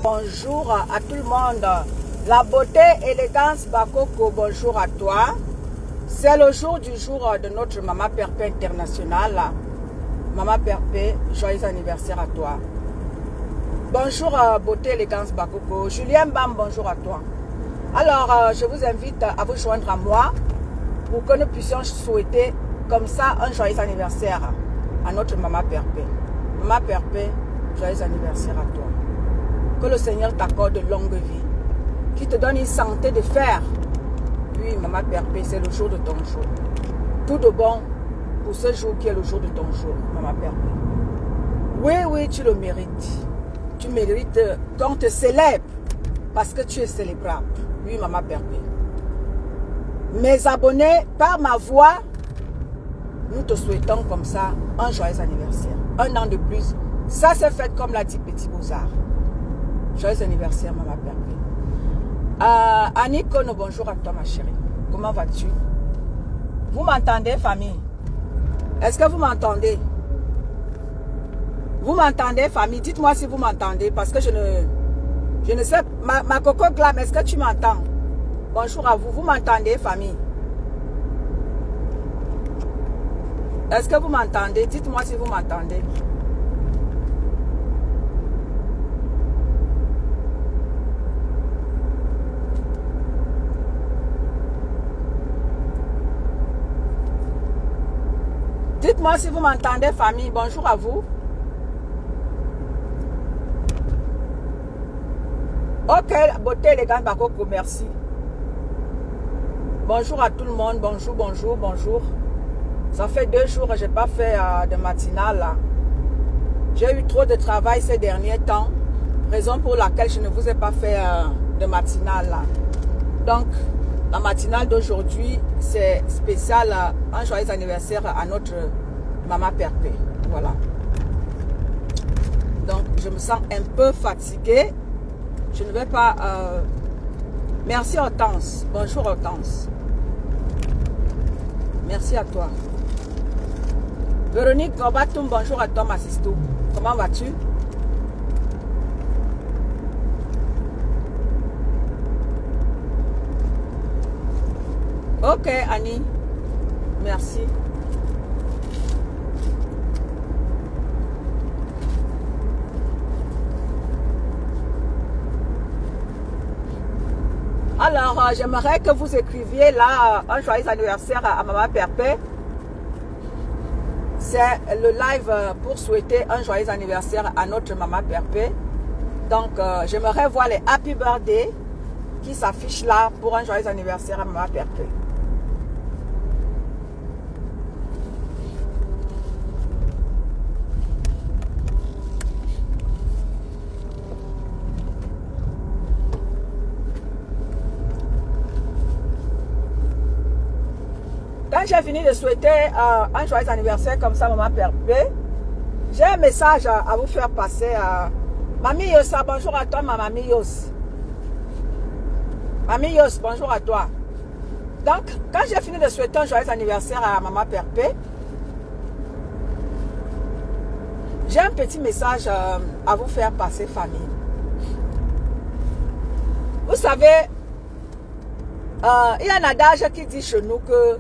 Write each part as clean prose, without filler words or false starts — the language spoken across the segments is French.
Bonjour à tout le monde. La beauté, élégance, Bakoko, bonjour à toi. C'est le jour de notre Maman Perpé internationale. Maman Perpé, joyeux anniversaire à toi. Bonjour beauté, élégance, Bakoko. Julien Bam, bonjour à toi. Alors, je vous invite à vous joindre à moi pour que nous puissions souhaiter comme ça un joyeux anniversaire à notre Maman Perpé. Maman Perpé, joyeux anniversaire à toi. Que le Seigneur t'accorde de longue vie, qui te donne une santé de fer. Oui, Maman Perpé, c'est le jour de ton jour. Tout de bon pour ce jour qui est le jour de ton jour, Maman Perpé. Oui, oui, tu le mérites. Tu mérites qu'on te célèbre parce que tu es célébrable. Oui, Maman Perpé. Mes abonnés, par ma voix, nous te souhaitons comme ça un joyeux anniversaire. Un an de plus. Ça, c'est fait comme l'a dit Petit Beaux-Arts. Joyeux anniversaire, Maman Perpé. Annie Kono, bonjour à toi, ma chérie. Comment vas-tu? Vous m'entendez, famille? Est-ce que vous m'entendez? Vous m'entendez, famille? Dites-moi si vous m'entendez, parce que je ne sais. Ma Coco Glam, est-ce que tu m'entends? Bonjour à vous. Vous m'entendez, famille? Est-ce que vous m'entendez? Dites-moi si vous m'entendez. Dites-moi si vous m'entendez, famille. Bonjour à vous. Ok, beauté élégante, Bakoko, merci. Bonjour à tout le monde. Bonjour, bonjour, bonjour. Ça fait 2 jours que je n'ai pas fait de matinale. J'ai eu trop de travail ces derniers temps. Raison pour laquelle je ne vous ai pas fait de matinale. Donc, la matinale d'aujourd'hui, c'est spécial, un joyeux anniversaire à notre Maman Perpé. Voilà. Donc, je me sens un peu fatiguée. Je ne vais pas... Merci Hortense. Bonjour Hortense. Merci à toi. Véronique Gobatum, bonjour à toi ma sister. Comment vas-tu? Ok, Annie. Merci. Alors, j'aimerais que vous écriviez là un joyeux anniversaire à Maman Perpé. C'est le live pour souhaiter un joyeux anniversaire à notre Maman Perpé. Donc, j'aimerais voir les Happy Birthday qui s'affichent là pour un joyeux anniversaire à Maman Perpé. Quand j'ai fini de souhaiter un joyeux anniversaire comme ça, Maman Perpé, j'ai un message à vous faire passer. Mamie Yosa, bonjour à toi, ma Mamie Yos. Mamie Yos, bonjour à toi. Donc, quand j'ai fini de souhaiter un joyeux anniversaire à Maman Perpé, j'ai un petit message à vous faire passer, famille. Vous savez, il y a un adage qui dit chez nous que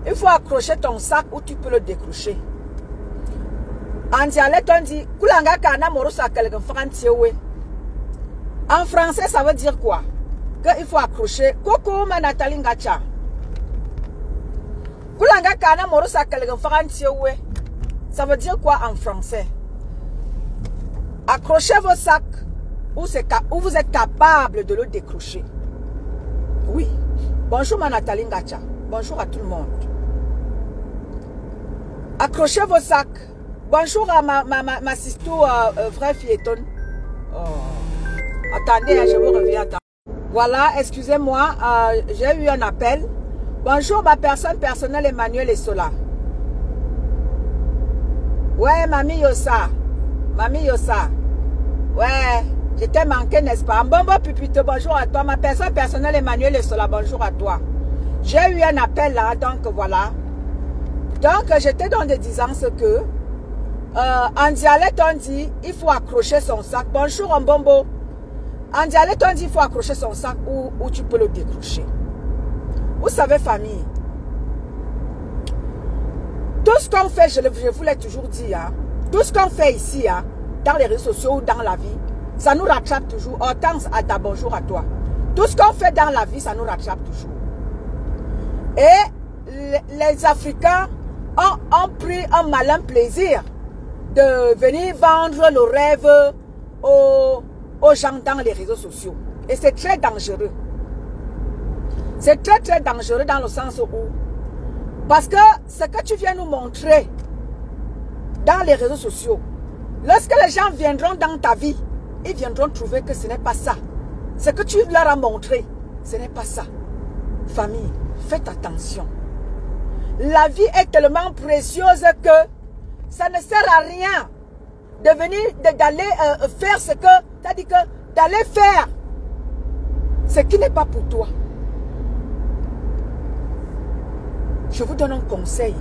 il faut accrocher ton sac où tu peux le décrocher. En dialecte, on dit en français, ça veut dire quoi? Qu'il faut accrocher. Coucou, ma Nathalie Ngacha. Ça veut dire quoi en français? Accrochez vos sacs où vous êtes capable de le décrocher. Oui. Bonjour, ma Nathalie Ngacha. Bonjour à tout le monde. Accrochez vos sacs. Bonjour à ma sister vraie Fieton. Oh. Attendez, je vous reviens. Voilà, excusez-moi, j'ai eu un appel. Bonjour ma personne personnelle Emmanuel Essola. Ouais, Mamie Yosa. Mamie Yosa. Ouais, je t'ai manqué, n'est-ce pas? Mbombo Pupito, bonjour à toi. Ma personne personnelle Emmanuel Essola, bonjour à toi. J'ai eu un appel là, donc voilà. Donc, j'étais dans des disances que En dialecte, on dit, il faut accrocher son sac. Bonjour, Mbombo. En dialecte, on dit, il faut accrocher son sac ou tu peux le décrocher. Vous savez, famille, tout ce qu'on fait, je vous l'ai toujours dit, hein, tout ce qu'on fait ici, hein, dans les réseaux sociaux ou dans la vie, ça nous rattrape toujours. Hortense, à ta bonjour à toi. Tout ce qu'on fait dans la vie, ça nous rattrape toujours. Et les Africains ont pris un malin plaisir de venir vendre le rêve aux gens dans les réseaux sociaux. Et c'est très dangereux. C'est très très dangereux dans le sens où, parce que ce que tu viens nous montrer dans les réseaux sociaux, lorsque les gens viendront dans ta vie, ils viendront trouver que ce n'est pas ça. Ce que tu leur as montré, ce n'est pas ça. Famille, faites attention. La vie est tellement précieuse que ça ne sert à rien de venir, d'aller faire ce que, c'est-à-dire que d'aller faire ce qui n'est pas pour toi. Je vous donne un conseil,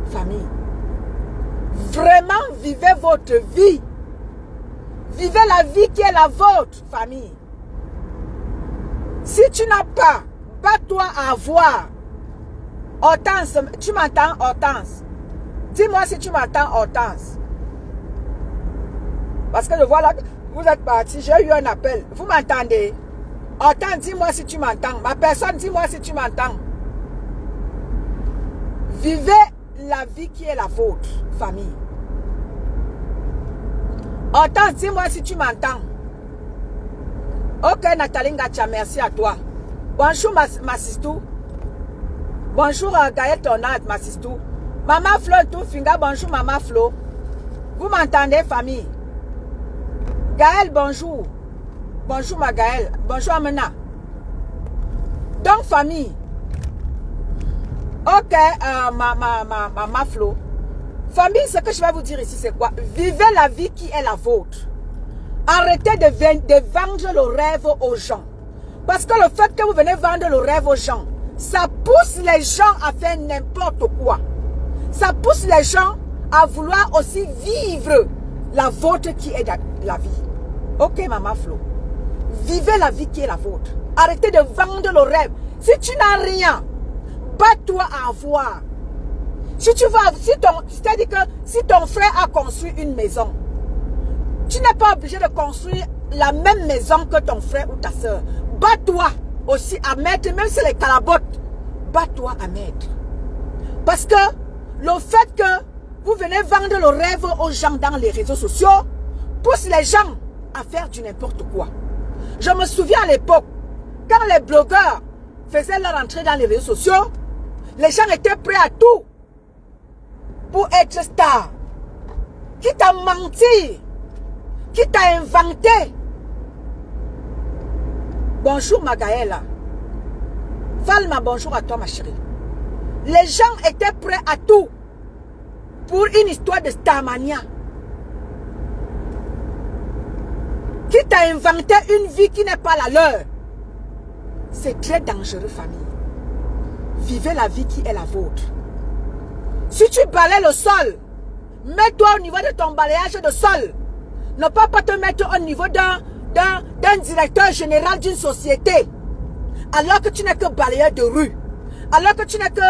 famille. Vraiment, vivez votre vie. Vivez la vie qui est la vôtre, famille. Si tu n'as pas, bats-toi à avoir. Hortense, tu m'entends, Hortense? Dis-moi si tu m'entends, Hortense. Parce que je vois là, vous êtes parti, j'ai eu un appel. Vous m'entendez? Hortense, dis-moi si tu m'entends. Ma personne, dis-moi si tu m'entends. Vivez la vie qui est la vôtre, famille. Hortense, dis-moi si tu m'entends. Ok, Nathalie Ngacha, merci à toi. Bonjour, ma sistou. Bonjour, Gaël Tonade, ma sistou. Maman Flo, tout finga, bonjour, Maman Flo. Vous m'entendez, famille? Gaël, bonjour. Bonjour, ma Gaël. Bonjour, Amena. Donc, famille. Ok, ma Flo. Famille, ce que je vais vous dire ici, c'est quoi? Vivez la vie qui est la vôtre. Arrêtez de vendre le rêve aux gens. Parce que le fait que vous venez vendre le rêve aux gens, ça pousse les gens à faire n'importe quoi. Ça pousse les gens à vouloir aussi vivre la vôtre qui est la vie. Ok, Maman Flo. Vivez la vie qui est la vôtre. Arrêtez de vendre le rêve. Si tu n'as rien, bats-toi à avoir. Si tu vas, c'est-à-dire que si ton frère a construit une maison, tu n'es pas obligé de construire la même maison que ton frère ou ta soeur. Bats-toi aussi à mettre, même si les calabottes, bats-toi à mettre. Parce que le fait que vous venez vendre le rêve aux gens dans les réseaux sociaux, pousse les gens à faire du n'importe quoi. Je me souviens à l'époque, quand les blogueurs faisaient leur entrée dans les réseaux sociaux, les gens étaient prêts à tout pour être star. Qui t'a menti? Qui t'a inventé? Bonjour Magaëla. Falma, bonjour à toi ma chérie. Les gens étaient prêts à tout pour une histoire de Starmania. Qui t'a inventé une vie qui n'est pas la leur? C'est très dangereux, famille. Vivez la vie qui est la vôtre. Si tu balayes le sol, mets-toi au niveau de ton balayage de sol. Ne pas te mettre au niveau d'un directeur général d'une société. Alors que tu n'es que balayeur de rue. Alors que tu n'es que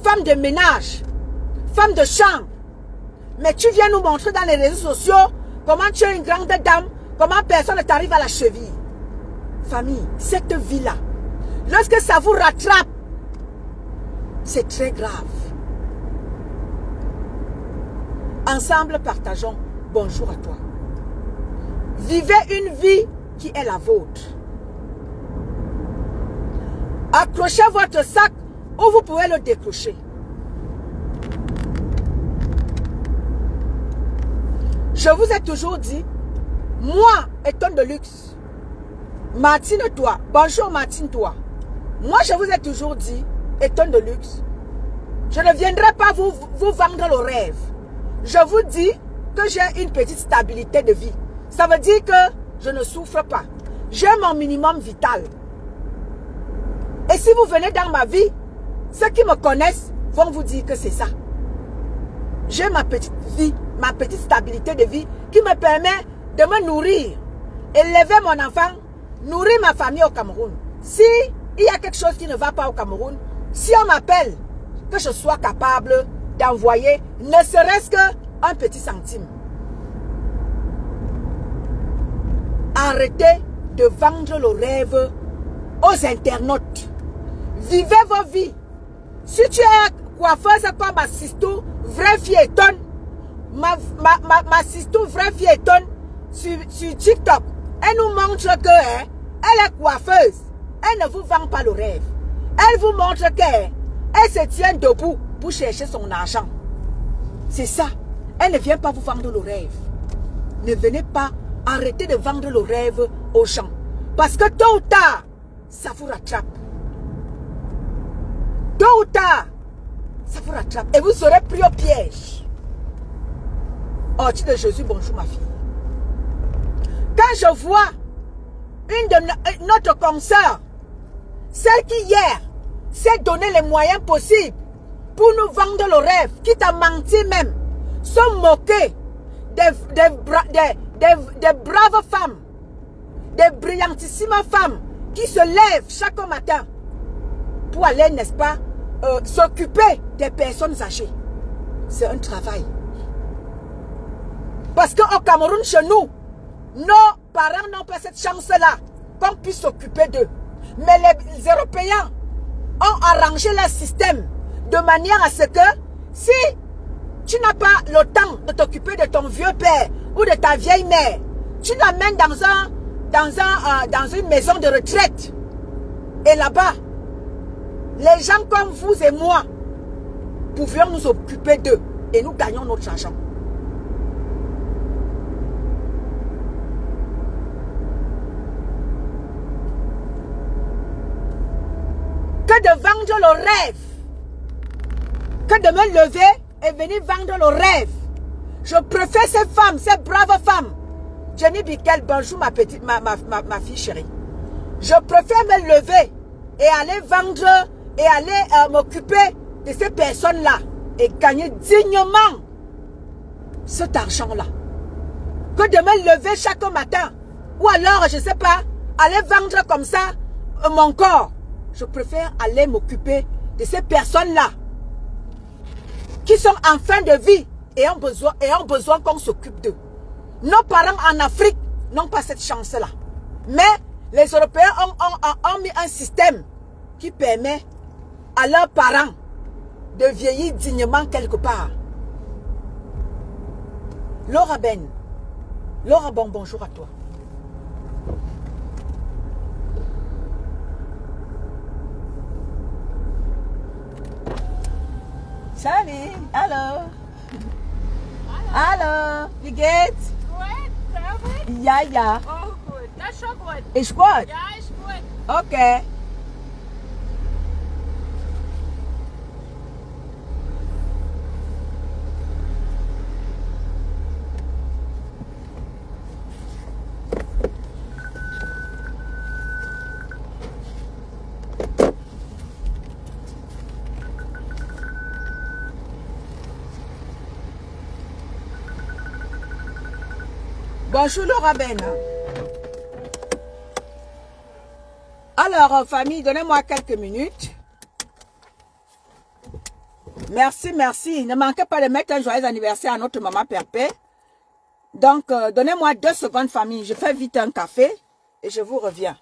femme de ménage. Femme de chambre. Mais tu viens nous montrer dans les réseaux sociaux comment tu es une grande dame. Comment personne ne t'arrive à la cheville. Famille, cette vie-là, lorsque ça vous rattrape, c'est très grave. Ensemble, partageons. Bonjour à toi. Vivez une vie qui est la vôtre. Accrochez votre sac ou vous pouvez le décrocher. Je vous ai toujours dit, moi, étonne de luxe. Martine, toi. Bonjour, Martine, toi. Moi, je vous ai toujours dit, étonne de luxe. Je ne viendrai pas vous vendre le rêve. Je vous dis que j'ai une petite stabilité de vie. Ça veut dire que je ne souffre pas. J'ai mon minimum vital. Et si vous venez dans ma vie, ceux qui me connaissent vont vous dire que c'est ça. j'ai ma petite vie, ma petite stabilité de vie qui me permet de me nourrir, élever mon enfant, nourrir ma famille au Cameroun. Si il y a quelque chose qui ne va pas au Cameroun, si on m'appelle, que je sois capable d'envoyer ne serait-ce qu'un petit centime. Arrêtez de vendre le rêve aux internautes. Vivez vos vies. Si tu es coiffeuse comme ma Sistou, vraie fille étonne, ma Sistou, vraie fille étonne, sur TikTok, elle nous montre que elle est coiffeuse. Elle ne vous vend pas le rêve. Elle vous montre qu'elle se tient debout pour chercher son argent. C'est ça. Elle ne vient pas vous vendre le rêve. Ne venez pas arrêter de vendre le rêve aux gens. Parce que tôt ou tard, ça vous rattrape. Tôt ou tard, ça vous rattrape. Et vous serez pris au piège. Oh, tu de Jésus, bonjour ma fille. Quand je vois une de notre consoeur, celle qui hier s'est donné les moyens possibles pour nous vendre le rêve, qui t'a menti même, se moquer des braves femmes, des brillantissimes femmes qui se lèvent chaque matin pour aller, n'est-ce pas, s'occuper des personnes âgées. C'est un travail. Parce qu'au Cameroun, chez nous, nos parents n'ont pas cette chance-là qu'on puisse s'occuper d'eux. Mais les Européens ont arrangé leur système de manière à ce que si tu n'as pas le temps de t'occuper de ton vieux père ou de ta vieille mère, tu l'amènes dans une maison de retraite. Et là-bas, les gens comme vous et moi pouvions nous occuper d'eux et nous gagnons notre argent. Que de vendre le rêve, que de me lever et venir vendre le rêve. Je préfère ces femmes, ces braves femmes. Jenny Bikel, bonjour ma fille chérie. Je préfère me lever et aller vendre et aller m'occuper de ces personnes-là et gagner dignement cet argent-là. Que de me lever chaque matin ou alors, je ne sais pas, aller vendre comme ça mon corps. Je préfère aller m'occuper de ces personnes-là qui sont en fin de vie et ont besoin qu'on s'occupe d'eux. Nos parents en Afrique n'ont pas cette chance-là. Mais les Européens ont mis un système qui permet à leurs parents de vieillir dignement quelque part. Laura Ben. Laura Bon, bonjour à toi. Salut, hallo. Hallo, wie geht's? Gut, selber? Ja, ja. Oh, gut. Das ist schon gut. Ist gut? Ja, ist gut. Okay. Bonjour Laura Ben. Alors, famille, donnez-moi quelques minutes. Merci, merci. Ne manquez pas de mettre un joyeux anniversaire à notre maman Perpé. Donc, donnez-moi 2 secondes, famille. Je fais vite un café et je vous reviens.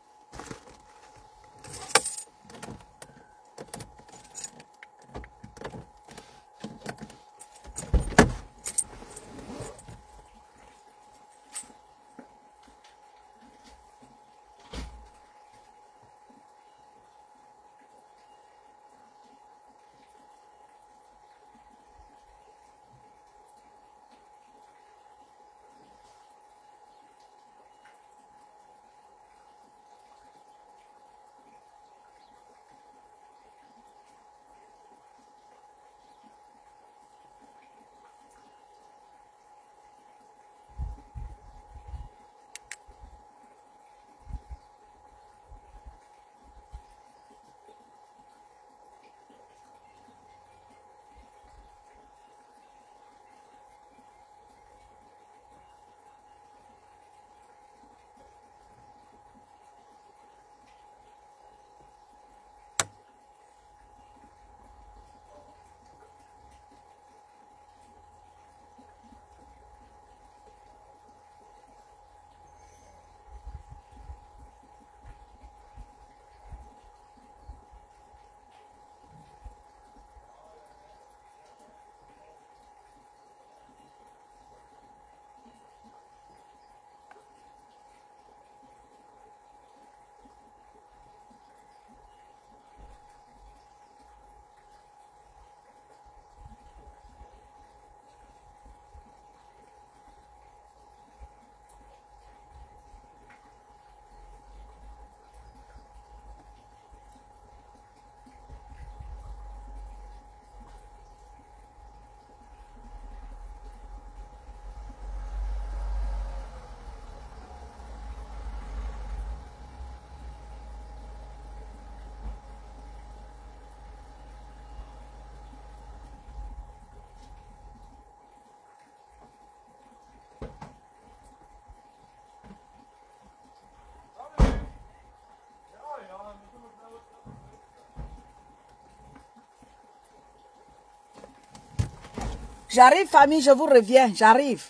J'arrive, famille, je vous reviens. J'arrive.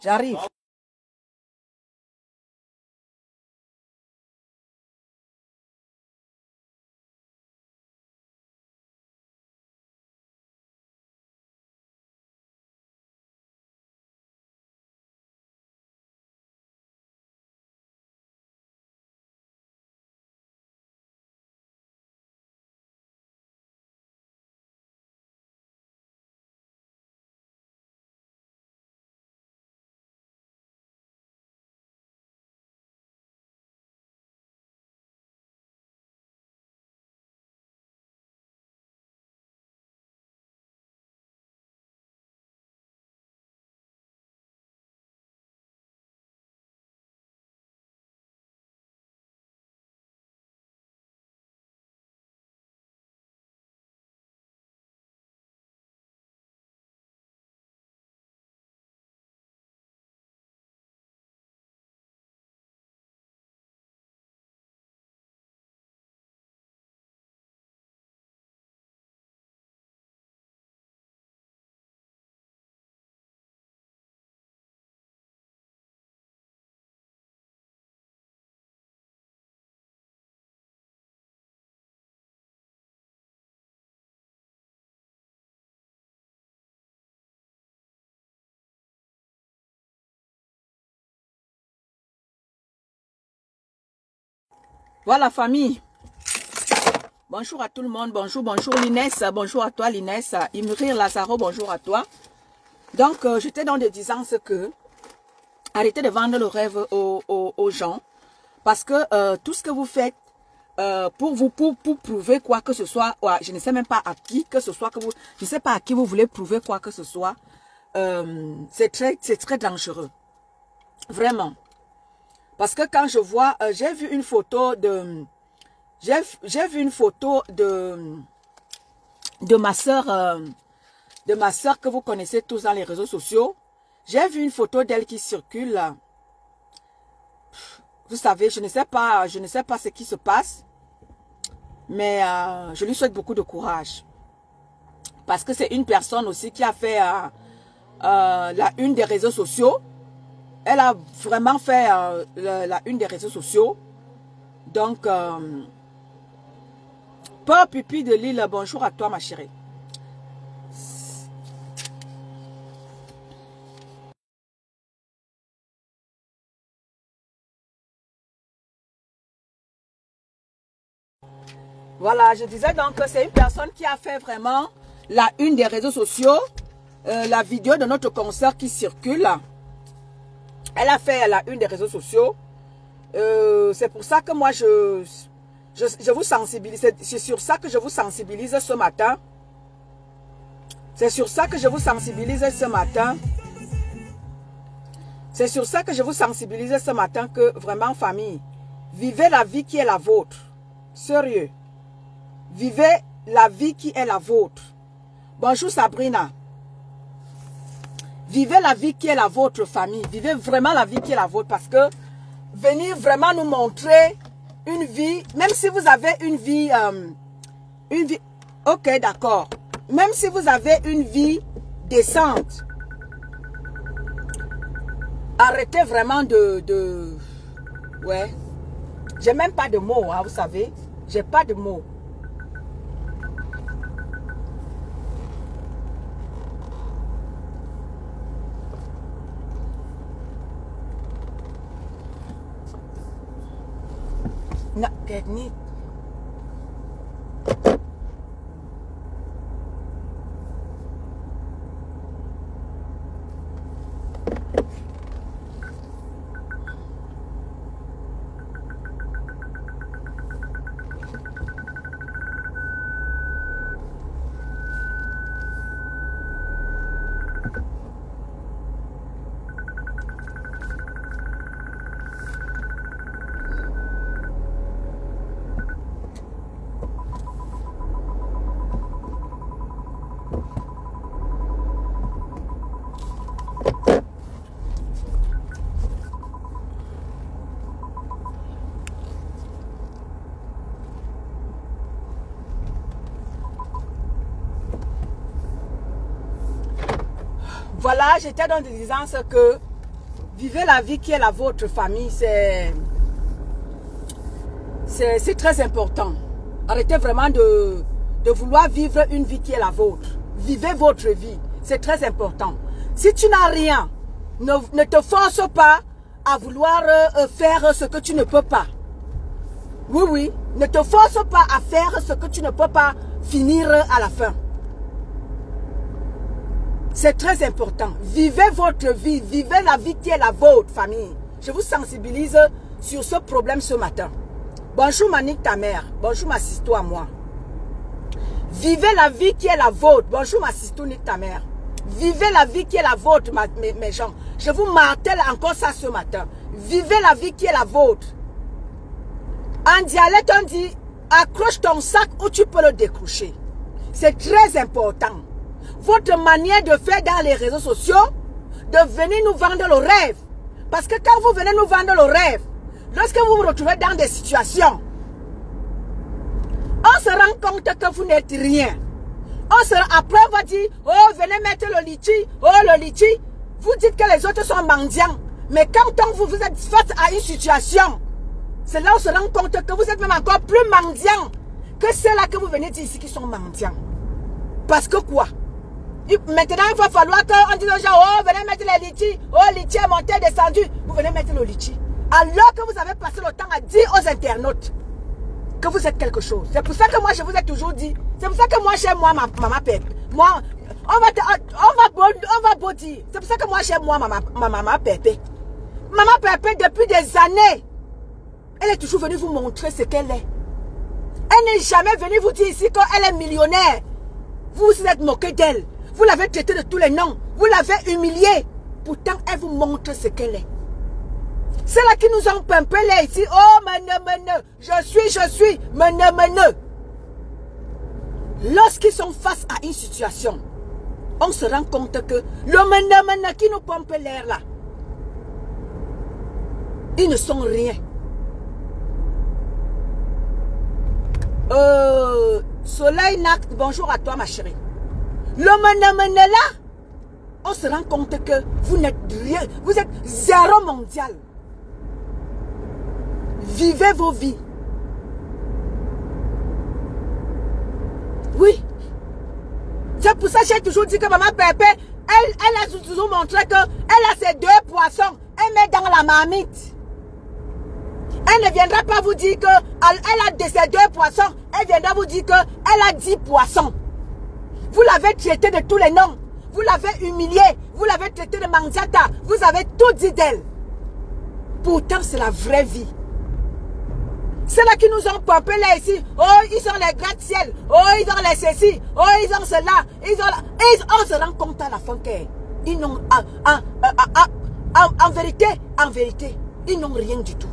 J'arrive. Voilà, famille. Bonjour à tout le monde. Bonjour, bonjour Linès. Bonjour à toi Linès. Imrir Lazaro, bonjour à toi. Donc, j'étais dans des disances que arrêtez de vendre le rêve aux gens. Parce que tout ce que vous faites pour prouver quoi que ce soit, ouais, je ne sais même pas à qui que ce soit, je ne sais pas à qui vous voulez prouver quoi que ce soit, c'est très dangereux. Vraiment. Parce que quand je vois, j'ai vu une photo de... J'ai vu une photo de ma soeur que vous connaissez tous dans les réseaux sociaux. J'ai vu une photo d'elle qui circule. Vous savez, je ne sais pas ce qui se passe. Mais je lui souhaite beaucoup de courage. Parce que c'est une personne aussi qui a fait la une des réseaux sociaux. Elle a vraiment fait la une des réseaux sociaux. Donc, Peur Pipi de Lille, bonjour à toi ma chérie. Voilà, je disais donc que c'est une personne qui a fait vraiment la une des réseaux sociaux. La vidéo de notre concert qui circule. Elle a fait la une des réseaux sociaux. C'est pour ça que moi, je vous sensibilise. C'est sur ça que je vous sensibilise ce matin. C'est sur ça que je vous sensibilise ce matin. C'est sur ça que je vous sensibilise ce matin que vraiment, famille, vivez la vie qui est la vôtre. Sérieux. Vivez la vie qui est la vôtre. Bonjour Sabrina. Vivez la vie qui est la vôtre, famille. Vivez vraiment la vie qui est la vôtre parce que venir vraiment nous montrer une vie, même si vous avez une vie, ok, d'accord. Même si vous avez une vie décente, arrêtez vraiment ouais. J'ai même pas de mots, hein, vous savez. J'ai pas de mots. Not get neat. Voilà, j'étais dans des distances que vivez la vie qui est la vôtre, famille, c'est très important. Arrêtez vraiment de vouloir vivre une vie qui est la vôtre. Vivez votre vie, c'est très important. Si tu n'as rien, ne te force pas à vouloir faire ce que tu ne peux pas. Oui, oui, ne te force pas à faire ce que tu ne peux pas finir à la fin. C'est très important. Vivez votre vie, vivez la vie qui est la vôtre, famille. Je vous sensibilise sur ce problème ce matin. Bonjour Manique, ta mère. Bonjour ma sisto à moi. Vivez la vie qui est la vôtre. Bonjour ma sisto, nique ta mère. Vivez la vie qui est la vôtre, mes gens. Je vous martèle encore ça ce matin. Vivez la vie qui est la vôtre. En dialecte, on dit, accroche ton sac où tu peux le décrocher. C'est très important. Votre manière de faire dans les réseaux sociaux, de venir nous vendre le rêve. Parce que quand vous venez nous vendre le rêve, lorsque vous vous retrouvez dans des situations, on se rend compte que vous n'êtes rien. Après, on va dire, oh, venez mettre le litchi, oh, le litchi. Vous dites que les autres sont mendiants. Mais quand vous êtes face à une situation, c'est là où on se rend compte que vous êtes même encore plus mendiants que ceux-là que vous venez dire ici qui sont mendiants. Parce que quoi? Maintenant, il va falloir qu'on dise aux gens, oh, venez mettre les litchis, oh, litchi est monté, descendu. Vous venez mettre le litchi. Alors que vous avez passé le temps à dire aux internautes que vous êtes quelque chose. C'est pour ça que moi, je vous ai toujours dit, c'est pour ça que moi, chez moi, maman Pépé, moi, on va beau dire, c'est pour ça que moi, chez moi, maman Pépé, maman Pépé, depuis des années, elle est toujours venue vous montrer ce qu'elle est. Elle n'est jamais venue vous dire ici qu'elle est millionnaire. Vous vous êtes moqué d'elle. Vous l'avez traitée de tous les noms. Vous l'avez humiliée. Pourtant, elle vous montre ce qu'elle est. C'est là qui nous ont pimpé ici. Oh, mene. Je suis, mene. Lorsqu'ils sont face à une situation, on se rend compte que le mene qui nous pompe l'air là, ils ne sont rien. Soleil Nact, bonjour à toi ma chérie. Le mene là, on se rend compte que vous n'êtes rien, vous êtes zéro mondial. Vivez vos vies. Oui. C'est pour ça que j'ai toujours dit que maman Pépé, elle a toujours montré qu'elle a ses 2 poissons. Elle met dans la marmite. Elle ne viendra pas vous dire qu'elle a de ces 2 poissons. Elle viendra vous dire qu'elle a 10 poissons. Vous l'avez traité de tous les noms. Vous l'avez humilié. Vous l'avez traité de mandiata. Vous avez tout dit d'elle. Pourtant, c'est la vraie vie. C'est là qui nous ont pompé là ici. Oh, ils ont les gratte-ciel. Oh, ils ont les ceci. Oh, ils ont cela. Ils ont... on se rend compte à la fin qu'ils n'ont... En vérité, ils n'ont rien du tout.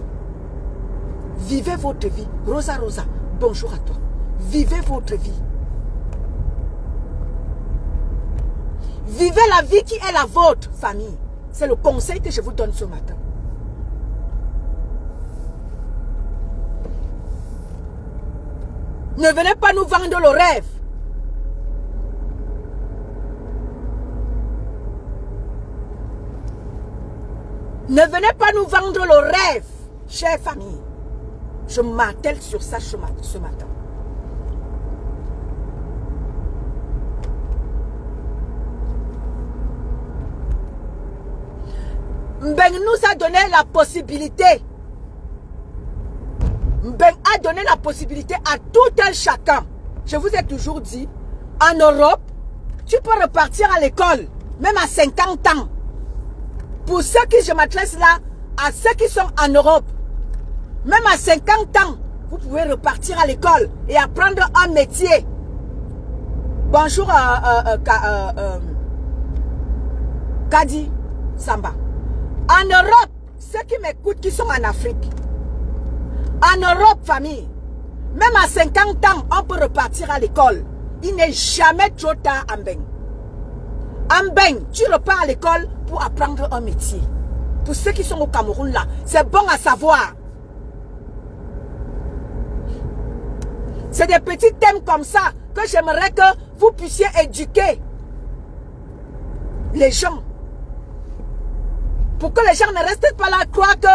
Vivez votre vie. Rosa, bonjour à toi. Vivez votre vie. Vivez la vie qui est la vôtre, famille. C'est le conseil que je vous donne ce matin. Ne venez pas nous vendre le rêve. Ne venez pas nous vendre le rêve, chère famille. Je m'attelle sur ça ce matin. Mbeng nous a donné la possibilité. Mbeng a donné la possibilité à tout un chacun. Je vous ai toujours dit, en Europe, tu peux repartir à l'école, même à 50 ans. Pour ceux qui, je m'adresse là, à ceux qui sont en Europe, même à 50 ans, vous pouvez repartir à l'école et apprendre un métier. Bonjour, Kadi Samba. En Europe, ceux qui m'écoutent, qui sont en Afrique, en Europe, famille, même à 50 ans, on peut repartir à l'école. Il n'est jamais trop tard en Mbeng. En Mbeng, tu repars à l'école pour apprendre un métier. Pour ceux qui sont au Cameroun là, c'est bon à savoir. C'est des petits thèmes comme ça que j'aimerais que vous puissiez éduquer les gens. Pour que les gens ne restent pas là à croire que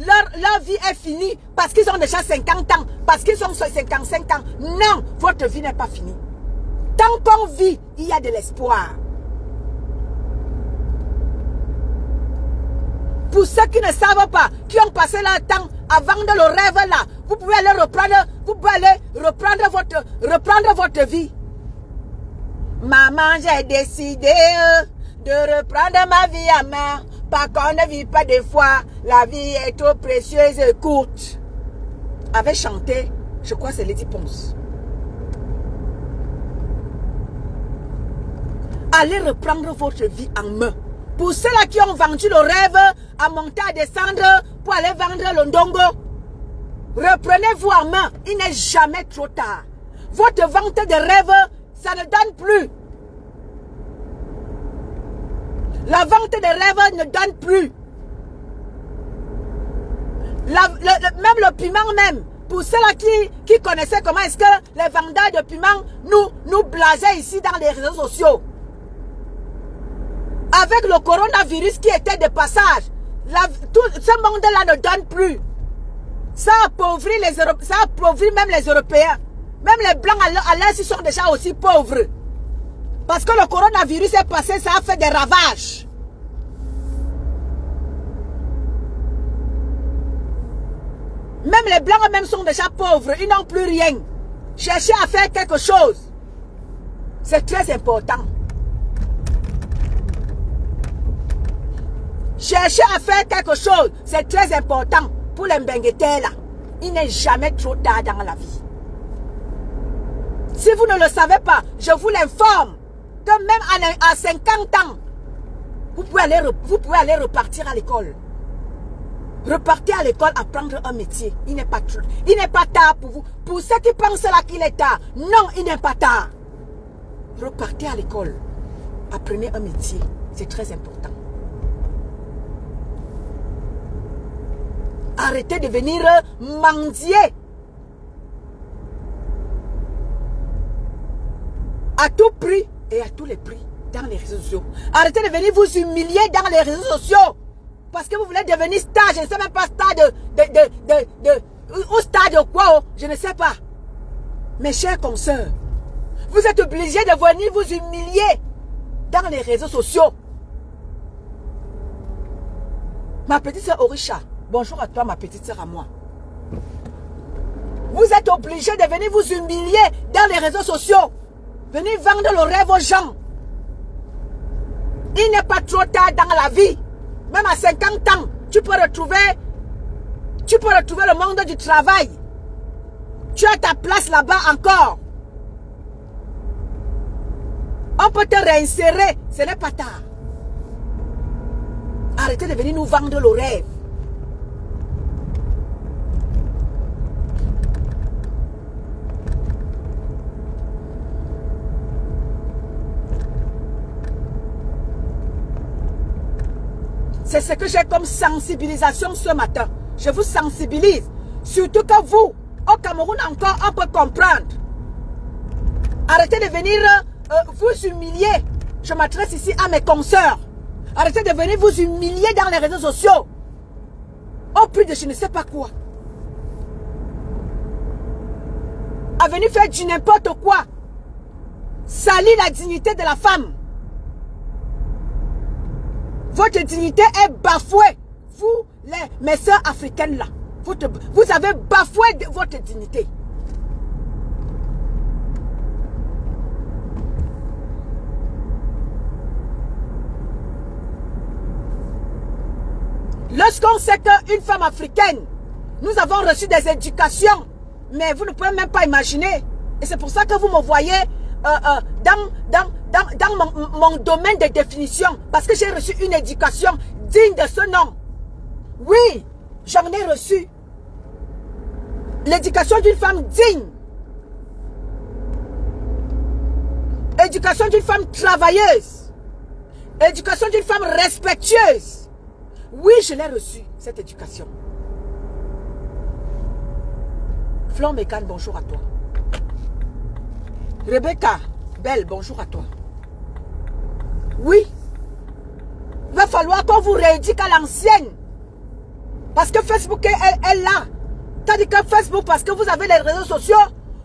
leur vie est finie parce qu'ils ont déjà 50 ans, parce qu'ils ont 55 ans. Non, votre vie n'est pas finie. Tant qu'on vit, il y a de l'espoir. Pour ceux qui ne savent pas, qui ont passé leur temps à vendre le rêve là, vous pouvez aller reprendre votre vie. Maman, j'ai décidé de reprendre ma vie à main. Parce qu'on ne vit pas des fois, la vie est trop précieuse et courte. Avait chanté, je crois que c'est Lady Ponce. Allez reprendre votre vie en main. Pour ceux-là qui ont vendu le rêve à monter, à descendre, pour aller vendre le ndongo, reprenez-vous en main. Il n'est jamais trop tard. Votre vente de rêve, ça ne donne plus. La vente de rêve ne donne plus. Même le piment même. Pour ceux-là qui connaissaient comment est-ce que les vendeurs de piment nous blasaient ici dans les réseaux sociaux. Avec le coronavirus qui était de passage, tout ce monde-là ne donne plus. Ça appauvrit même les Européens. Même les Blancs à l'Est, ils sont déjà aussi pauvres. Parce que le coronavirus est passé, ça a fait des ravages. Même les Blancs même sont déjà pauvres, ils n'ont plus rien. Cherchez à faire quelque chose. C'est très important. Cherchez à faire quelque chose, c'est très important pour les Mbenguetés là. Il n'est jamais trop tard dans la vie. Si vous ne le savez pas, je vous l'informe que même à 50 ans, vous pouvez aller repartir à l'école. Repartez à l'école, apprendre un métier. Il n'est pas tard pour vous. Pour ceux qui pensent là qu'il est tard, non, il n'est pas tard. Repartez à l'école. Apprenez un métier. C'est très important. Arrêtez de venir mendier. À tout prix et à tous les prix dans les réseaux sociaux. Arrêtez de venir vous humilier dans les réseaux sociaux. Parce que vous voulez devenir star. Je ne sais même pas star ou star de quoi. Je ne sais pas. Mes chers consoeurs, vous êtes obligés de venir vous humilier dans les réseaux sociaux. Ma petite sœur Orisha, bonjour à toi, ma petite sœur à moi. Vous êtes obligés de venir vous humilier dans les réseaux sociaux. Venir vendre le rêve aux gens. Il n'est pas trop tard dans la vie. Même à 50 ans, tu peux retrouver le monde du travail. Tu as ta place là-bas encore. On peut te réinsérer. Ce n'est pas tard. Arrêtez de venir nous vendre le rêve. C'est ce que j'ai comme sensibilisation ce matin. Je vous sensibilise. Surtout que vous, au Cameroun encore, on peut comprendre. Arrêtez de venir vous humilier. Je m'adresse ici à mes consoeurs. Arrêtez de venir vous humilier dans les réseaux sociaux. Au prix de je ne sais pas quoi. À venir faire du n'importe quoi. Salir la dignité de la femme. Votre dignité est bafouée. Vous, mes soeurs africaines là, vous avez bafoué votre dignité. Lorsqu'on sait qu'une femme africaine, nous avons reçu des éducations, mais vous ne pouvez même pas imaginer. Et c'est pour ça que vous me voyez dans mon domaine de définition, parce que j'ai reçu une éducation digne de ce nom. Oui, j'en ai reçu. L'éducation d'une femme digne. Éducation d'une femme travailleuse. Éducation d'une femme respectueuse. Oui, je l'ai reçu, cette éducation. Flor Mécan, bonjour à toi. Rebecca, Belle, bonjour à toi. Oui, Il va falloir qu'on vous rééduque à l'ancienne. Parce que Facebook est là. Tandis que Facebook, parce que vous avez les réseaux sociaux,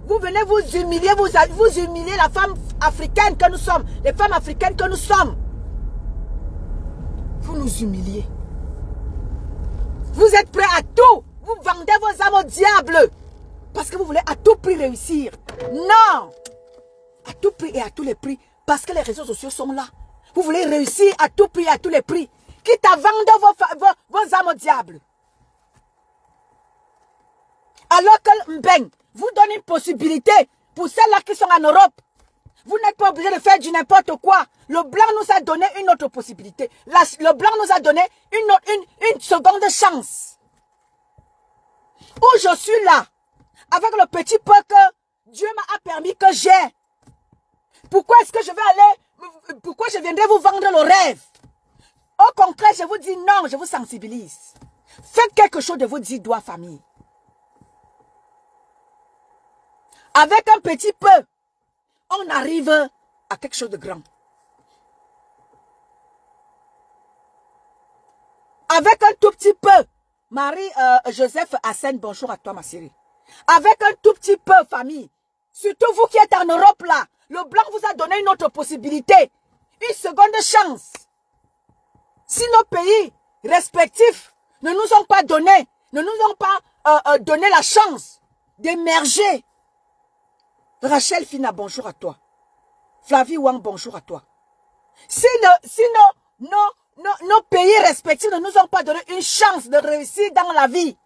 vous venez vous humilier, vous humilier la femme africaine que nous sommes, les femmes africaines que nous sommes. Vous nous humiliez. Vous êtes prêts à tout. Vous vendez vos âmes au diable. Parce que vous voulez à tout prix réussir. Non. À tout prix et à tous les prix. Parce que les réseaux sociaux sont là. Vous voulez réussir à tout prix et à tous les prix. Quitte à vendre vos âmes au diable. Alors que Mbeng vous donne une possibilité pour celles-là qui sont en Europe. Vous n'êtes pas obligé de faire du n'importe quoi. Le blanc nous a donné une autre possibilité. Le blanc nous a donné une seconde chance. Où je suis là, avec le petit peu que Dieu m'a permis que j'ai. Pourquoi est-ce que je vais aller, pourquoi je viendrai vous vendre le rêve? Au contraire, je vous dis non, je vous sensibilise. Faites quelque chose de vos 10 doigts, famille. Avec un petit peu, on arrive à quelque chose de grand. Avec un tout petit peu, Marie-Joseph Hassen, bonjour à toi ma chérie. Avec un tout petit peu, famille, surtout vous qui êtes en Europe là, le blanc vous a donné une autre possibilité, une seconde chance. Si nos pays respectifs ne nous ont pas donné, ne nous ont pas donné la chance d'émerger. Rachel Fina, bonjour à toi. Flavie Wang, bonjour à toi. Si nos pays respectifs ne nous ont pas donné une chance de réussir dans la vie,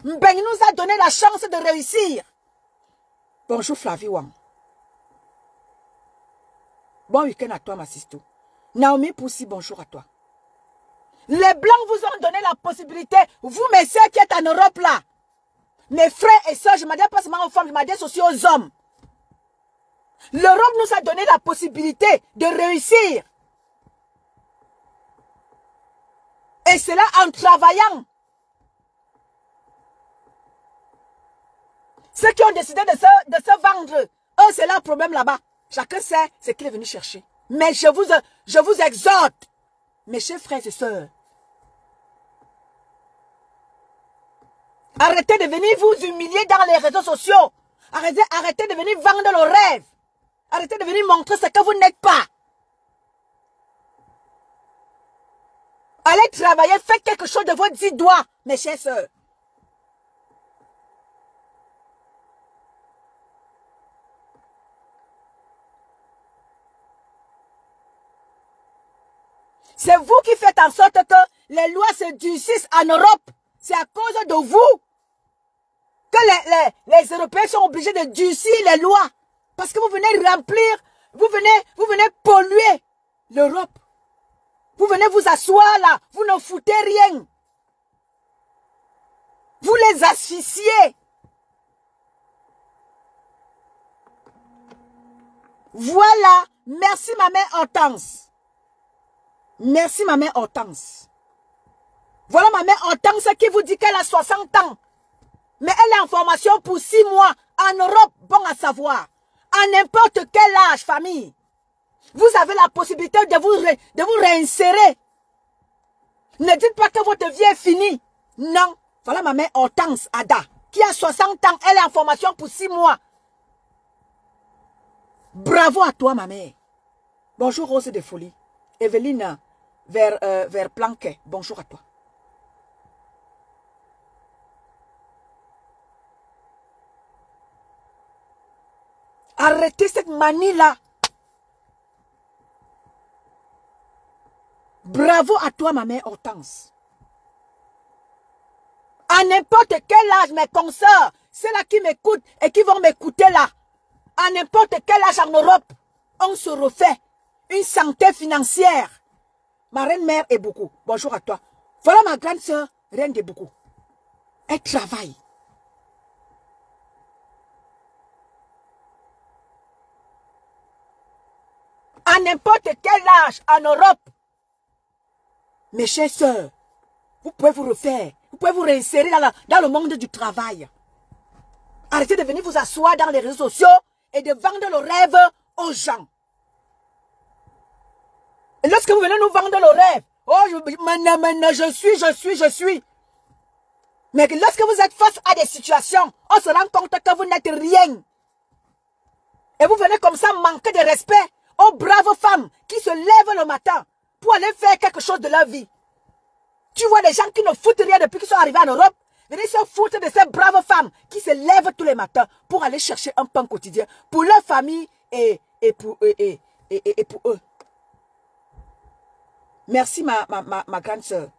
Mbeng nous a donné la chance de réussir. Bonjour Flavie Wang. Bon week-end à toi ma sister. Naomi Poussi, bonjour à toi. Les Blancs vous ont donné la possibilité, vous mes soeurs qui êtes en Europe là, mes frères et soeurs, je m'adresse pas seulement aux femmes, je m'adresse aussi aux hommes. L'Europe nous a donné la possibilité de réussir. Et cela en travaillant. Ceux qui ont décidé de se vendre, eux, c'est leur problème là-bas. Chacun sait ce qu'il est venu chercher. Mais je vous exhorte, mes chers frères et sœurs, arrêtez de venir vous humilier dans les réseaux sociaux. Arrêtez de venir vendre le rêve. Arrêtez de venir montrer ce que vous n'êtes pas. Allez travailler, faites quelque chose de vos 10 doigts, mes chers sœurs. C'est vous qui faites en sorte que les lois se durcissent en Europe. C'est à cause de vous que les Européens sont obligés de durcir les lois. Parce que vous venez remplir, vous venez polluer l'Europe. Vous venez vous asseoir là, vous ne foutez rien. Vous les asphyxiez. Voilà, merci ma mère Hortense. Merci ma mère Hortense. Voilà ma mère Hortense qui vous dit qu'elle a 60 ans. Mais elle est en formation pour 6 mois en Europe, bon à savoir. À n'importe quel âge, famille. Vous avez la possibilité de vous réinsérer. Ne dites pas que votre vie est finie. Non. Voilà ma mère Hortense Ada, qui a 60 ans. Elle est en formation pour 6 mois. Bravo à toi, ma mère. Bonjour, Rose de Folie. Evelyne, vers Planquet. Bonjour à toi. Arrêtez cette manie-là. Bravo à toi, ma mère Hortense. À n'importe quel âge, mes consoeurs, ceux-là qui m'écoutent et qui vont m'écouter là, à n'importe quel âge en Europe, on se refait une santé financière. Ma reine-mère est beaucoup. Bonjour à toi. Voilà ma grande sœur, reine de beaucoup. Elle travaille. À n'importe quel âge en Europe, mes chères sœurs, vous pouvez vous refaire, vous pouvez vous réinsérer dans le monde du travail. Arrêtez de venir vous asseoir dans les réseaux sociaux et de vendre le rêve aux gens. Et lorsque vous venez nous vendre le rêve, Oh, maintenant, je suis. Mais lorsque vous êtes face à des situations, on se rend compte que vous n'êtes rien. Et vous venez comme ça manquer de respect aux braves femmes qui se lèvent le matin pour aller faire quelque chose de leur vie. Tu vois des gens qui ne foutent rien depuis qu'ils sont arrivés en Europe. Venez se foutre de ces braves femmes qui se lèvent tous les matins pour aller chercher un pain quotidien pour leur famille et pour eux. Merci ma grande sœur.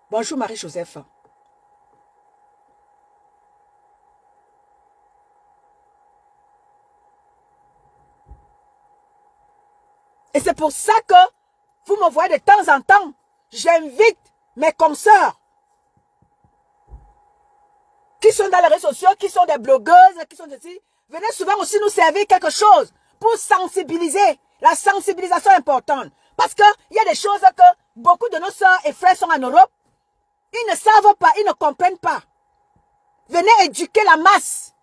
Bonjour Marie-Joseph. Et c'est pour ça que vous me voyez de temps en temps. J'invite mes consoeurs qui sont dans les réseaux sociaux, qui sont des blogueuses, qui sont ici. Venez souvent aussi nous servir quelque chose pour sensibiliser. La sensibilisation est importante. Parce qu'il y a des choses que beaucoup de nos soeurs et frères sont en Europe. Ils ne savent pas, ils ne comprennent pas. Venez éduquer la masse.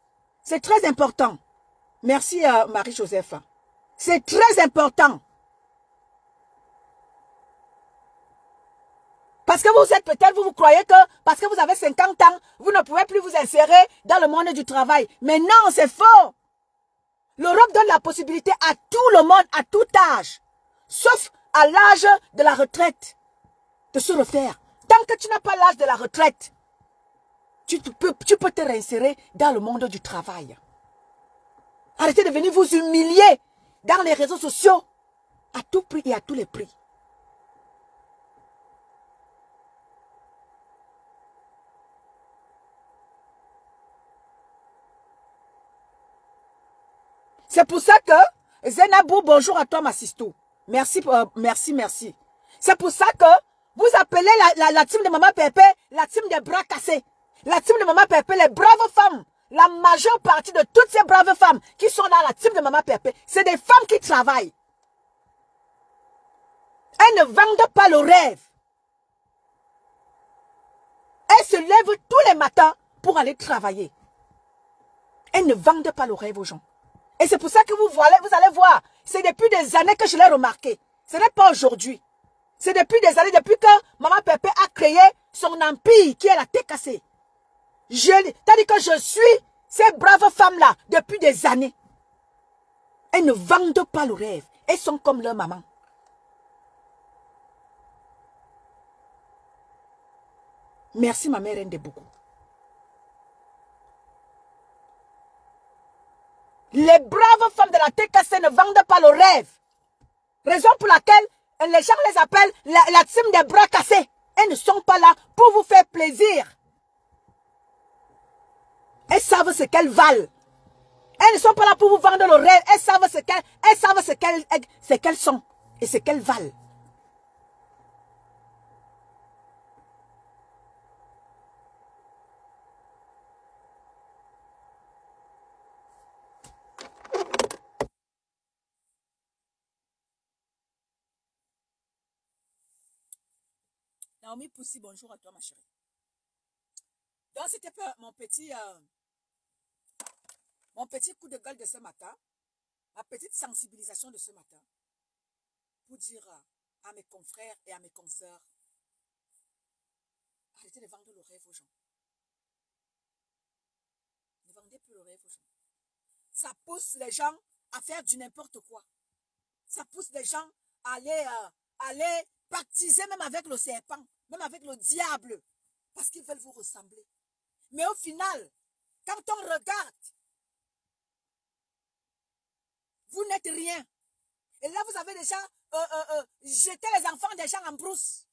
C'est très important. Merci Marie-Joseph. C'est très important. Parce que vous êtes peut-être, vous croyez que parce que vous avez 50 ans, vous ne pouvez plus vous insérer dans le monde du travail. Mais non, c'est faux. L'Europe donne la possibilité à tout le monde, à tout âge, sauf à l'âge de la retraite, de se refaire. Tant que tu n'as pas l'âge de la retraite, tu peux te réinsérer dans le monde du travail. Arrêtez de venir vous humilier dans les réseaux sociaux à tout prix et à tous les prix. C'est pour ça que, Zenabou, bonjour à toi, ma sisto. Merci. C'est pour ça que vous appelez la team de Maman Pépé, la team des bras cassés. La team de Maman Pépé, les braves femmes. La majeure partie de toutes ces braves femmes qui sont dans la team de Maman Pépé, c'est des femmes qui travaillent. Elles ne vendent pas le rêve. Elles se lèvent tous les matins pour aller travailler. Elles ne vendent pas le rêve aux gens. Et c'est pour ça que vous allez voir, c'est depuis des années que je l'ai remarqué. Ce n'est pas aujourd'hui. C'est depuis des années, depuis que Maman Pépé a créé son empire qui est la TKC. C'est-à-dire que je suis ces braves femmes-là depuis des années. Elles ne vendent pas le rêve. Elles sont comme leur maman. Merci ma mère, de beaucoup. Les braves femmes de la TKC ne vendent pas le rêve. Raison pour laquelle les gens les appellent la team des bras cassés. Elles ne sont pas là pour vous faire plaisir. Elles savent ce qu'elles valent. Elles ne sont pas là pour vous vendre le rêve. Elles savent ce qu'elles sont et ce qu'elles valent. Naomi Poussi, bonjour à toi ma chérie. Donc c'était mon petit coup de gueule de ce matin, ma petite sensibilisation de ce matin, pour dire à mes confrères et à mes consoeurs, arrêtez de vendre le rêve aux gens. Ne vendez plus le rêve aux gens. Ça pousse les gens à faire du n'importe quoi. Ça pousse les gens à aller pactiser même avec le serpent, même avec le diable, parce qu'ils veulent vous ressembler. Mais au final, quand on regarde, vous n'êtes rien. Et là, vous avez déjà jeté les enfants des gens en brousse.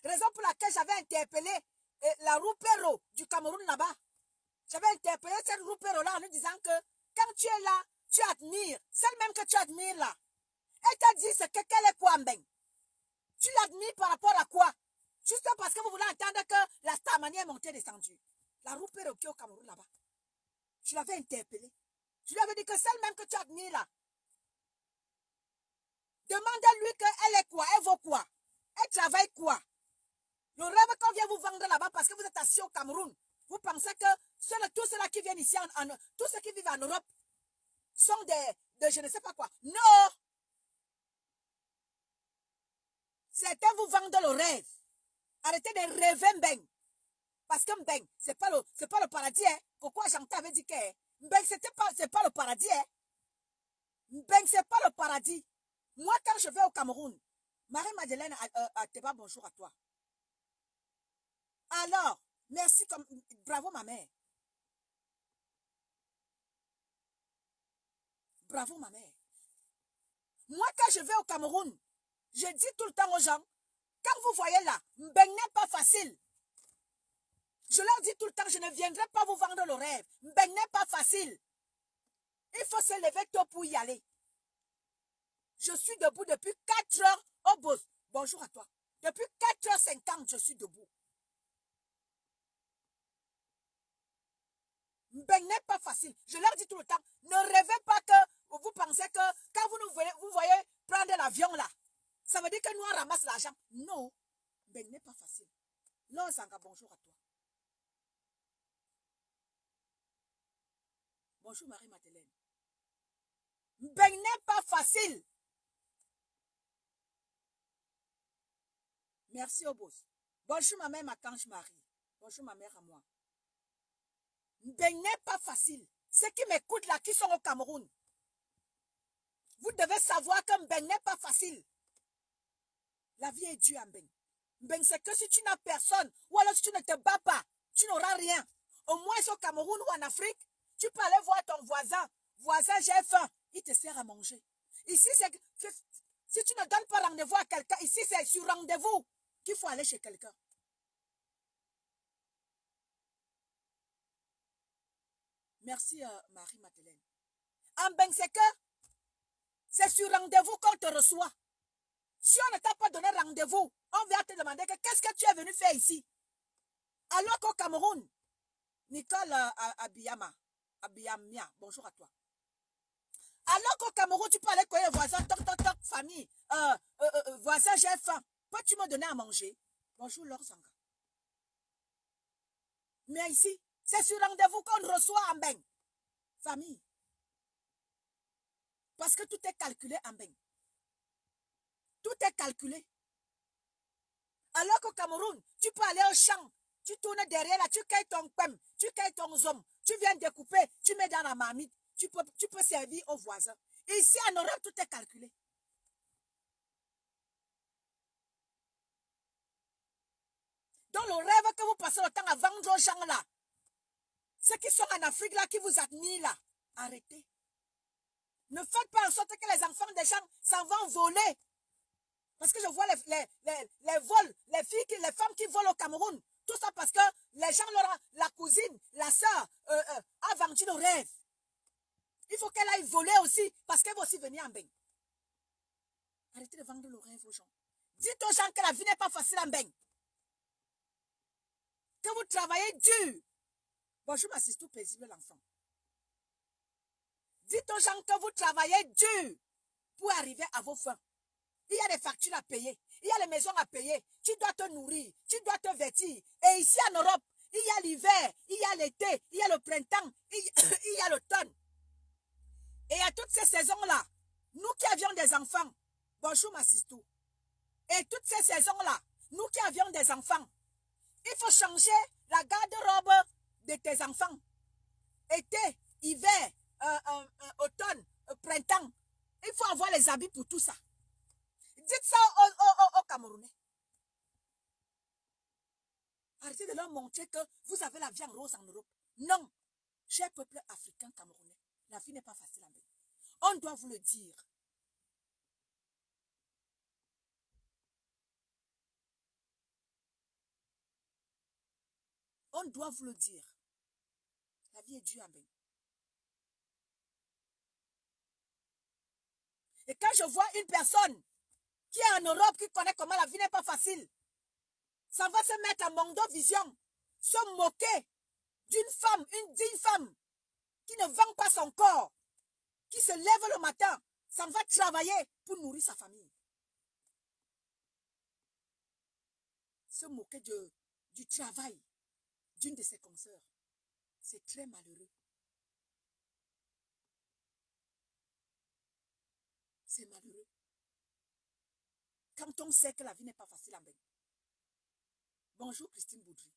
Raison pour laquelle j'avais interpellé la Roupero du Cameroun là-bas. J'avais interpellé cette Roupero-là en lui disant que quand tu es là, tu admires. Celle même que tu admires là. Elle t'a dit ce qu'elle est quoi, Mbeng. Tu l'admires par rapport à quoi? Juste parce que vous voulez entendre que la Stamanie est montée et descendue. La Roupero qui est au Cameroun là-bas. Je l'avais interpellé. Je lui avais dit que celle même que tu admires là. Demande-lui qu'elle est quoi, elle vaut quoi, elle travaille quoi. Le rêve qu'on vient vous vendre là-bas parce que vous êtes assis au Cameroun. Vous pensez que tous ceux-là qui viennent ici, tous ceux qui vivent en Europe, sont des je ne sais pas quoi. Non! Certains vous vendent le rêve. Arrêtez de rêver, Mbeng. Parce que Mbeng, c'est pas le paradis. Hein. Pourquoi Chantal avait dit que Mbeng, c'est pas le paradis. Hein. Mbeng, c'est pas le paradis. Moi, quand je vais au Cameroun, Marie-Madeleine, Teba, bonjour à toi. Alors, merci, bravo ma mère. Bravo ma mère. Moi, quand je vais au Cameroun, je dis tout le temps aux gens, quand vous voyez là, Mbeng n'est pas facile. Je leur dis tout le temps, je ne viendrai pas vous vendre le rêve. Mbeng n'est pas facile. Il faut se lever tôt pour y aller. Je suis debout depuis 4 heures au boss. Bonjour à toi. Depuis 4h50, je suis debout. Mbeng n'est pas facile. Je leur dis tout le temps, ne rêvez pas que vous pensez que quand vous voyez prendre l'avion là, ça veut dire que nous on ramasse l'argent. Non, Mbeng n'est pas facile. Non, Sanga, bonjour à toi. Bonjour Marie-Madeleine. Mbeng n'est pas facile. Merci au boss. Bonjour ma mère, ma cange Marie. Bonjour ma mère à moi. Mbeng n'est pas facile. Ceux qui m'écoutent là, qui sont au Cameroun, vous devez savoir que Mbeng n'est pas facile. La vie est dure à Mbeng. Mbeng, c'est que si tu n'as personne, ou alors si tu ne te bats pas, tu n'auras rien. Au moins au Cameroun ou en Afrique, tu peux aller voir ton voisin. Voisin, j'ai faim. Il te sert à manger. Ici, c'est si tu ne donnes pas rendez-vous à quelqu'un, ici, c'est sur rendez-vous qu'il faut aller chez quelqu'un. Merci, Marie-Madeleine. En Mbeng, c'est que c'est sur rendez-vous qu'on te reçoit. Si on ne t'a pas donné rendez-vous, on vient te demander qu'est-ce que tu es venu faire ici. Alors qu'au Cameroun, Nicole Abiyamia, bonjour à toi. Alors qu'au Cameroun, tu peux aller connaître les voisins, toc, toc, toc, famille, voisin, j'ai faim. Peux-tu me donner à manger? Bonjour, Laure Sanga. Mais ici, c'est sur rendez-vous qu'on reçoit en Mbeng. Famille. Parce que tout est calculé en Mbeng. Tout est calculé. Alors qu'au Cameroun, tu peux aller au champ, tu tournes derrière là, tu cueilles ton pem, tu cueilles ton zom, tu viens découper, tu mets dans la marmite, tu peux servir aux voisins. Ici en Europe, tout est calculé. Donc le rêve que vous passez le temps à vendre aux gens là, ceux qui sont en Afrique là, qui vous admirent là, arrêtez. Ne faites pas en sorte que les enfants des gens s'en vont voler. Parce que je vois les vols, les femmes qui volent au Cameroun. Tout ça parce que les gens, la cousine, la soeur, a vendu le rêve. Il faut qu'elle aille voler aussi, parce qu'elle va aussi venir en Mbeng. Arrêtez de vendre le rêve aux gens. Dites aux gens que la vie n'est pas facile en Mbeng. Que vous travaillez dur. Bonjour ma sister paisible l'enfant. Dites aux gens que vous travaillez dur pour arriver à vos fins. Il y a des factures à payer. Il y a les maisons à payer. Tu dois te nourrir. Tu dois te vêtir. Et ici en Europe, il y a l'hiver, il y a l'été, il y a le printemps, il y a l'automne. Et à toutes ces saisons-là, nous qui avions des enfants, bonjour ma sister. Et toutes ces saisons-là, nous qui avions des enfants, il faut changer la garde-robe de tes enfants. Été, hiver, automne, printemps. Il faut avoir les habits pour tout ça. Dites ça aux Camerounais. Arrêtez de leur montrer que vous avez la vie en rose en Europe. Non. Cher peuple africain camerounais, la vie n'est pas facile en Mbeng. On doit vous le dire. On doit vous le dire. La vie est dure en Mbeng. Et quand je vois une personne qui est en Europe, qui connaît comment la vie n'est pas facile, ça va se mettre en Mondo Vision, se moquer d'une femme, une digne femme, qui ne vend pas son corps, qui se lève le matin, ça va travailler pour nourrir sa famille. Se moquer du travail d'une de ses consoeurs, c'est très malheureux. C'est malheureux. quand on sait que la vie n'est pas facile en Bénin. Bonjour Christine Boudry.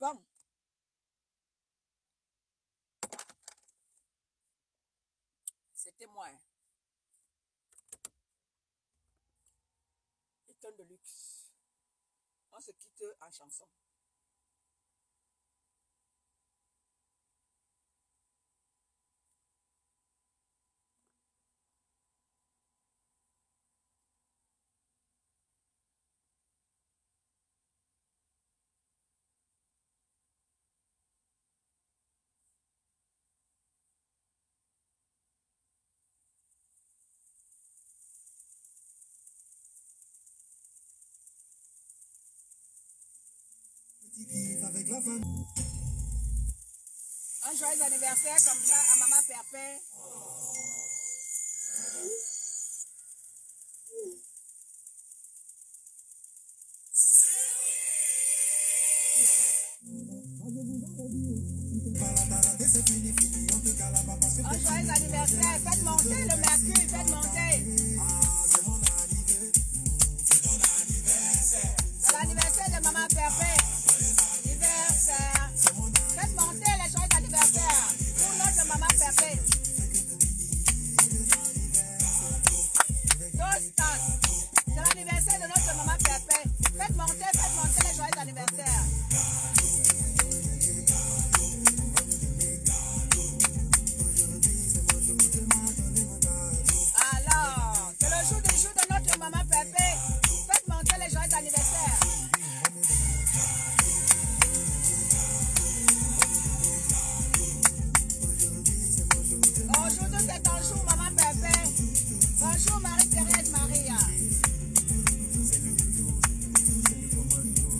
Bon. C'était moi. Hein. Étonne de luxe. On se quitte en chanson. Avec la famille. Un joyeux anniversaire comme ça à Maman Perpé. Un joyeux anniversaire. Faites monter le mercure, faites monter. C'est l'anniversaire de Maman Perpé. Anniversaire. Faites monter les joyeux anniversaires pour notre Maman Perpé. C'est l'anniversaire de notre Maman Perpé. Faites monter les joyeux anniversaires. Alors, c'est le jour de notre Maman Perpé. Faites monter les joyeux anniversaires. Aujourd'hui, c'est ton jour, Maman Perpé. Bonjour, Marie-Thérèse Maria.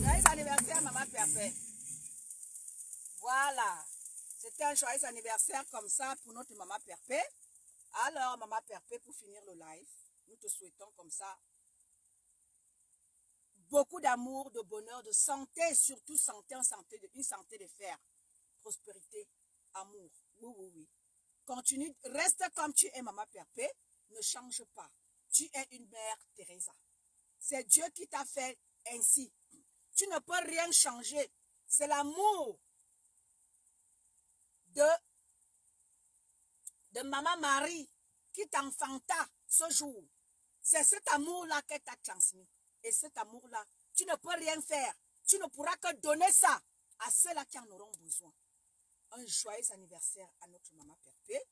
Joyeux anniversaire, Maman Perpé. Voilà. C'était un joyeux anniversaire comme ça pour notre Maman Perpé. Alors, Maman Perpé, pour finir le live, nous te souhaitons comme ça beaucoup d'amour, de bonheur, de santé, surtout santé, une santé de fer, prospérité, amour. Oui, oui, oui. Continue, reste comme tu es, Maman Perpé, ne change pas. Tu es une mère Teresa. C'est Dieu qui t'a fait ainsi. Tu ne peux rien changer. C'est l'amour de Maman Marie qui t'enfanta ce jour. C'est cet amour-là qu'elle t'a transmis. Et cet amour-là, tu ne peux rien faire. Tu ne pourras que donner ça à ceux-là qui en auront besoin. Un joyeux anniversaire à notre Maman Perpé.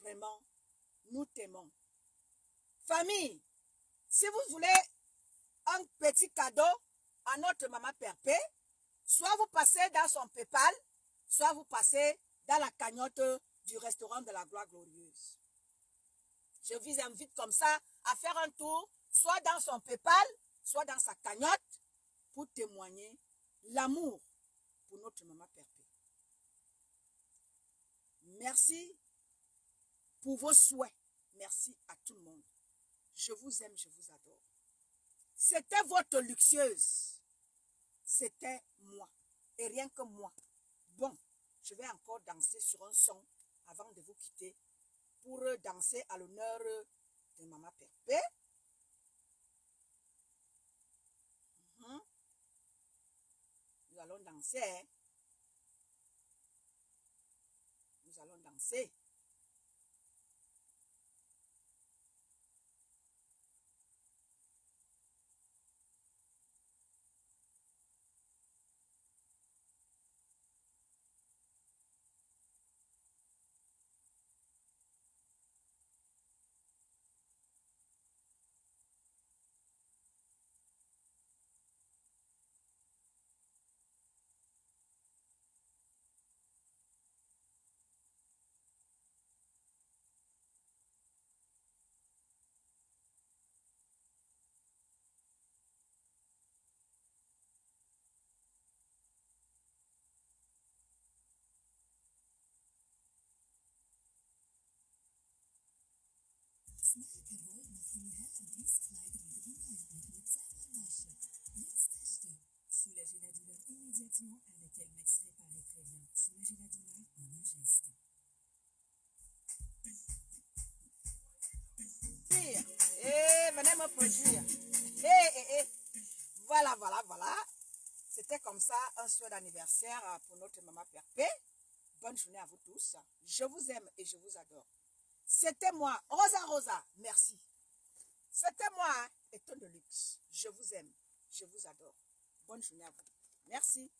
Vraiment, nous t'aimons. Famille, si vous voulez un petit cadeau à notre Maman Perpé, soit vous passez dans son PayPal, soit vous passez dans la cagnotte du restaurant de la Gloire Glorieuse. Je vous invite comme ça à faire un tour, soit dans son PayPal, soit dans sa cagnotte, pour témoigner l'amour pour notre Maman Perpé. Merci pour vos souhaits. Merci à tout le monde. Je vous aime, je vous adore. C'était votre luxueuse. C'était moi. Et rien que moi. Bon, je vais encore danser sur un son avant de vous quitter pour danser à l'honneur de Maman Perpé. Nous allons danser. Hein? Nous allons danser. Smaken hoor mag nu hel en dienstleider in de gemeente met zweimal nasje. Jetzt testen. Soulagez la douleur immédiatement avec Elmex Réparé Prévient. Soulagez la douleur en un geste. Venez me produire. Voilà, voilà, voilà. C'était comme ça un souhait d'anniversaire pour notre maman Perpé. Bonne journée à vous tous. Je vous aime et je vous adore. C'était moi, Rosa Rosa. Merci. C'était moi, Étonne de luxe. Je vous aime, je vous adore. Bonne journée à vous. Merci.